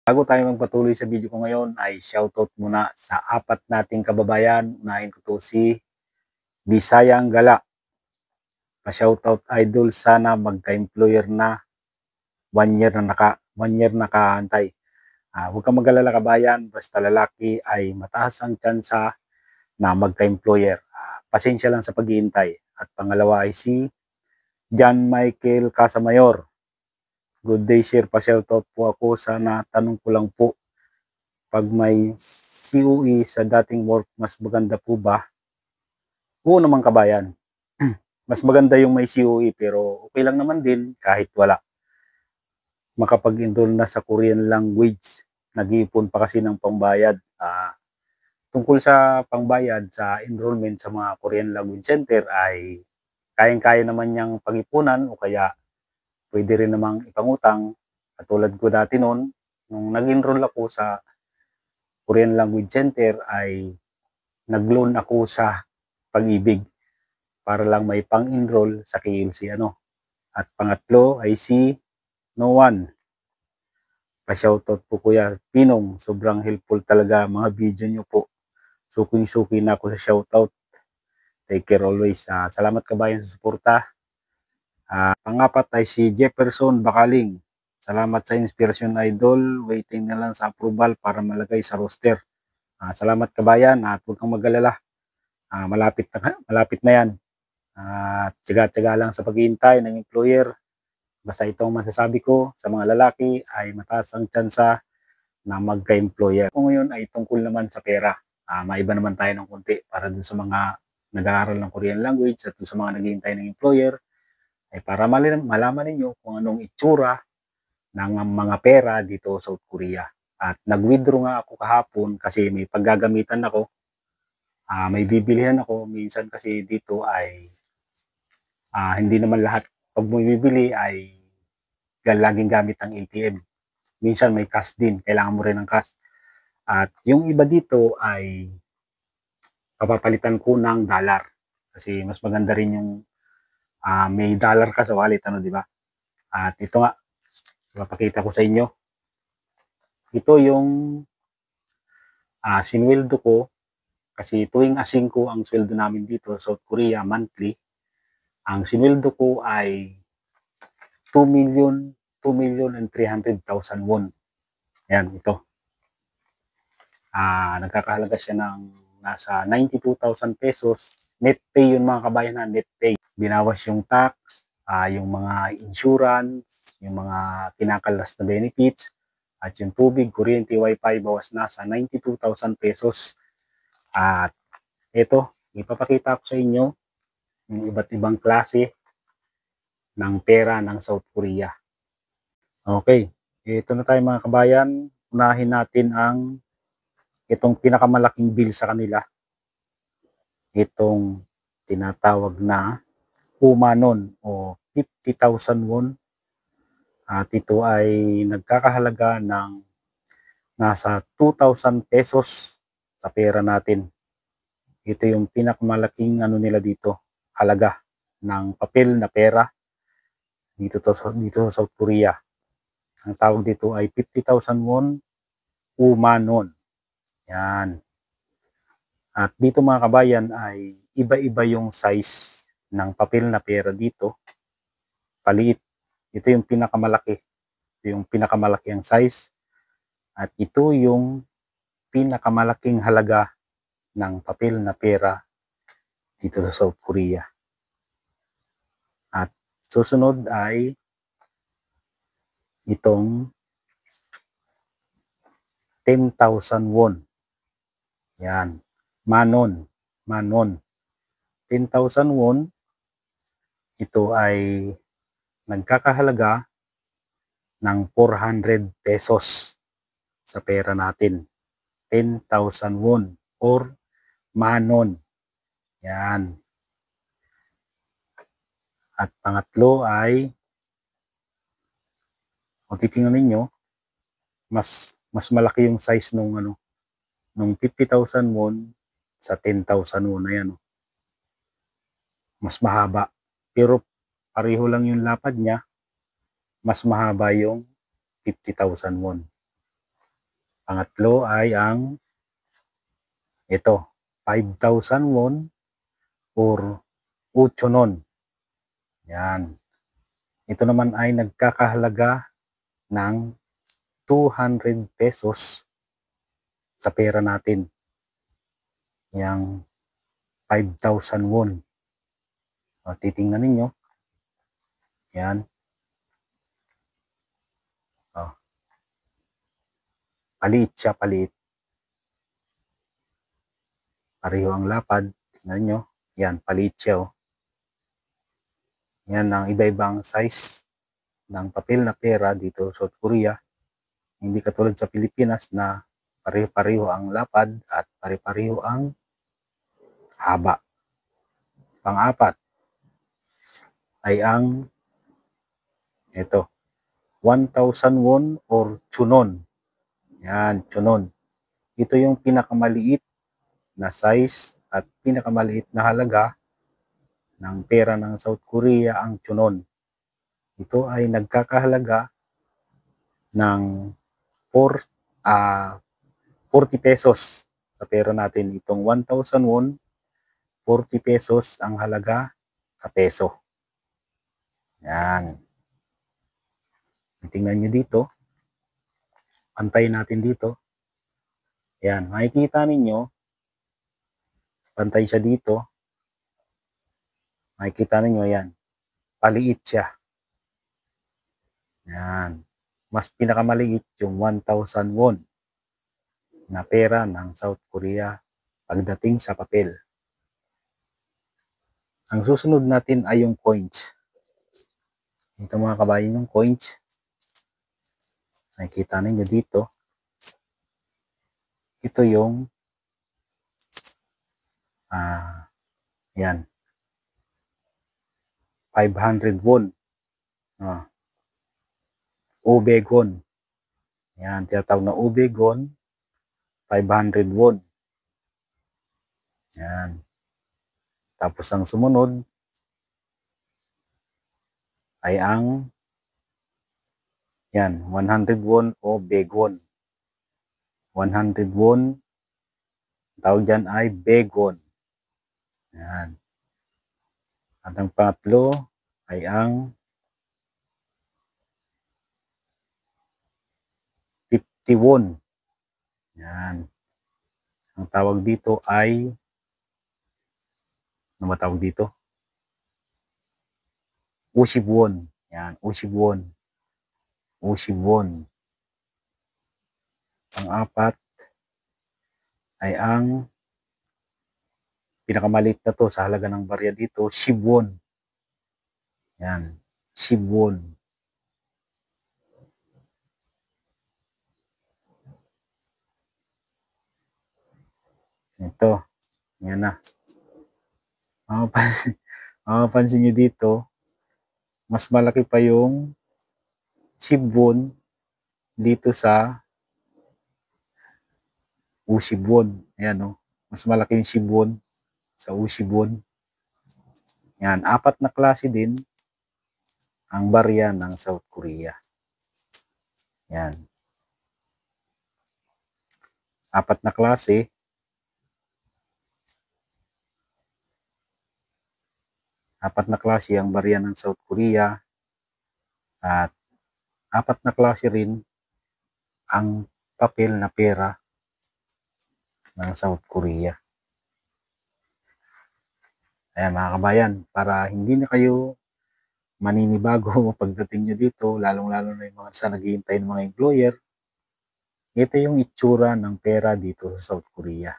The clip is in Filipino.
Bago tayo magpatuloy sa video ko ngayon ay shoutout muna sa apat nating kababayan. Unahin ko to si Bisayang Gala. Pa-shoutout idol, sana magka-employer na 1 year na nakaantay. Huwag kang mag-alala kabayan, basta lalaki ay mataas ang tsansa na magka-employer. Pasensya lang sa paghihintay. At pangalawa ay si John Michael Casamayor. Good day sir, pa-shoutout po ako. Sana tanong ko lang po, pag may COE sa dating work, mas maganda po ba? Oo naman kabayan. Mas maganda yung may COE pero okay lang naman din kahit wala. Makapag-enroll na sa Korean language. Nag-iipon pa kasi ng pangbayad. Tungkol sa pangbayad sa enrollment sa mga Korean language center ay kayang-kaya naman niyang pag-ipunan o kaya pwede rin namang ipangutang. Katulad ko dati noon, nung nag-enroll ako sa Korean language center ay nag-loan ako sa Pag-ibig para lang may pang-enroll sa KLC At pangatlo ay si Noan. Pa-shoutout po Kuya Pinong. Sobrang helpful talaga mga video nyo po. Suking-suki na ako sa shoutout. Take care always. Salamat kabayan sa suporta. Pangapat ay si Jefferson Bakaling. Salamat sa inspirasyon idol. Waiting na lang sa approval para malagay sa roster. Salamat kabayan at huwag kang mag-alala. Malapit na yan. Tiyaga-tiyaga lang sa paghihintay ng employer. Basta itong masasabi ko sa mga lalaki ay mataas ang tsansa na magka-employer. Kung ngayon ay tungkol naman sa pera. Maiba naman tayo ng konti para dun sa mga nag-aaral ng Korean language at dun sa mga naghihintay ng employer ay para malaman ninyo kung anong itsura ng mga pera dito sa South Korea. At nag-withdraw nga ako kahapon kasi may paggagamitan ako. May bibilihan ako. Minsan kasi dito ay hindi naman lahat pag bumibili ay laging gamit ang ATM. Minsan may cash din. Kailangan mo rin ng cash. At yung iba dito ay papapalitan ko ng dollar. Kasi mas maganda rin yung may dollar ka sa wallet, di ba? At ito nga, papakita ko sa inyo. Ito yung sinweldo ko. Kasi tuwing asingko ang sweldo namin dito sa South Korea monthly. Ang sinweldo ko ay 2,300,000 won. Yan, ito. Nagkakahalaga siya ng nasa 92,000 pesos. Net pay yun mga kabayan na, net pay. Binawas yung tax, yung mga insurance, yung mga kinakalas na benefits, at yung tubig, kuryente, wifi, bawas na sa 92,000 pesos. At ito, ipapakita ko sa inyo yung iba't ibang klase ng pera ng South Korea. Okay, ito na tayo mga kabayan. Unahin natin itong pinakamalaking bill sa kanila. Itong tinatawag na Umanon o 50,000 won. At ito ay nagkakahalaga ng nasa 2,000 pesos sa pera natin. Ito yung pinakamalaking nila dito, halaga ng papel na pera dito sa South Korea. Ang tawag dito ay 50,000 won, Umanon. Yan. At dito mga kabayan ay iba-iba yung size ng papel na pera dito. Paliit. Ito yung pinakamalaki. Ito yung pinakamalaki ang size. At ito yung pinakamalaking halaga ng papel na pera dito sa South Korea. At susunod ay itong 10,000 won. Yan. Manon. 10,000 won. Ito ay nagkakahalaga ng 400 pesos sa pera natin. 10,000 won or manon. Yan. At pangatlo ay, kung titingnan ninyo, mas malaki yung size nung 50,000 won sa 10,000 won. Ayan. Mas mahaba. Pero pareho lang yung lapad niya. Mas mahaba yung 50,000 won. Pangatlo ay ang ito, 5,000 won or 8 non. Yan. Ito naman ay nagkakahalaga ng 200 pesos sa pera natin. Yang 5,000 won. O, titingnan ninyo. Yan. O. Paliit siya, paliit. Pareho ang lapad. Tingnan nyo. Yan, paliit siya. O. Yan ang iba-ibang size ng papel na pera dito sa South Korea. Hindi katulad sa Pilipinas na pareho-pareho ang lapad at pareho-pareho ang haba. Pang-apat ay ang ito, 1,000 won or chunon. Yan, chunon. Ito yung pinakamaliit na size at pinakamaliit na halaga ng pera ng South Korea, ang chunon. Ito ay nagkakahalaga ng 40 pesos sa pera natin. Itong 1,000 won, 40 pesos ang halaga sa peso. Yan. Tingnan nyo dito. Pantayin natin dito. Yan. Makikita ninyo. Pantay siya dito. Makikita ninyo yan. Paliit siya. Yan. Mas pinakamaliit yung 1,000 won na pera ng South Korea pagdating sa papel. Ang susunod natin ay yung coins. Ito mga kabayan, yung coins. Nakikita ninyo dito. Ito yung yan. 500 won. Ubegon. Yan, tinatawag na ubegon. 500 won. Yan. Tapos ang sumunod ay ang yan, 100 won o begon. 100 won, tawag dyan ay begon. Yan. At ang pangatlo ay ang 50 won. Yan. Ang tawag dito ay, ano matawag dito? Usibwon. Yan, usibwon. Usibwon. Ang-apat ay ang pinakamaliit na to sa halaga ng barya dito, Shibwon. Yan, Shibwon. Ito, yan na. Mapapansin nyo dito, mas malaki pa yung Shibwon dito sa Usibwon. Ayan, no? Mas malaki yung Shibwon sa Usibwon. Yan, 4 na klase din ang barya ng South Korea. Yan. 4 na klase. Apat na klase ang barya ng South Korea at 4 na klase rin ang papel na pera ng South Korea. Ayan mga kabayan, para hindi na kayo maninibago pagdating nyo dito, lalong-lalo na yung mga sa naghihintay ng mga employer, ito yung itsura ng pera dito sa South Korea.